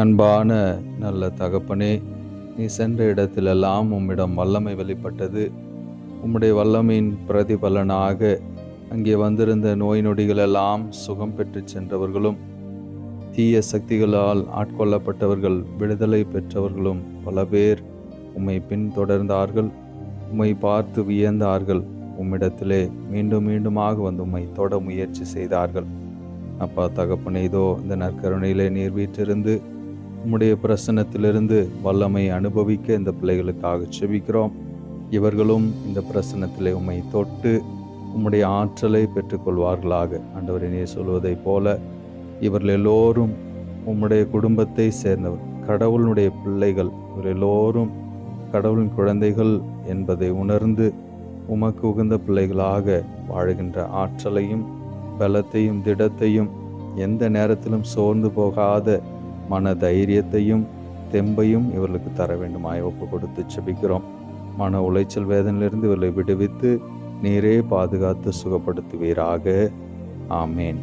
அன்பான நல்ல தகப்பனே, நீ சென்ற இடத்திலெல்லாம் உம்மிடம் வல்லமை வெளிப்பட்டது. உம்முடைய வல்லமையின் பிரதிபலனாக அங்கே வந்திருந்த நோய் நொடிகளெல்லாம் சுகம் பெற்று சென்றவர்களும், தீய சக்திகளால் ஆட்கொள்ளப்பட்டவர்கள் விடுதலை பெற்றவர்களும் பல பேர் உம்மை பின்தொடர்ந்தார்கள். உம்மை பார்த்து வியந்தார்கள். உம்மிடத்திலே மீண்டும் மீண்டுமாக வந்து உம்மை தொட முயற்சி செய்தார்கள். அப்பா தகப்பனே, இதோ இந்த நற்கருணையிலே நீர் வீற்றிருந்து உம்முடைய பிரசன்னத்திலிருந்து வல்லமை அனுபவிக்க இந்த பிள்ளைகளுக்காக செபிக்கிறோம். இவர்களும் இந்த பிரசன்னத்திலே உம்மை தொட்டு உம்முடைய ஆற்றலை பெற்றுக்கொள்வார்களாக. ஆண்டவரே, நீர் சொல்வதைப் போல இவர்கள் எல்லோரும் உம்முடைய குடும்பத்தை சேர்ந்தவர், கடவுளுடைய பிள்ளைகள். இவர் எல்லோரும் கடவுளின் குழந்தைகள் என்பதை உணர்ந்து உமக்கு உகந்த பிள்ளைகளாக வாழ்கின்ற ஆற்றலையும் பலத்தையும் திடத்தையும், எந்த நேரத்திலும் சோர்ந்து போகாத மன தைரியத்தையும் தெம்பையும் இவர்களுக்கு தர வேண்டுமாய் ஒப்பு கொடுத்து செபிக்கிறோம். மன உளைச்சல் வேதனையிலிருந்து இவர்களை விடுவித்து நீரே பாதுகாத்து சுகப்படுத்துவீராக. ஆமேன்.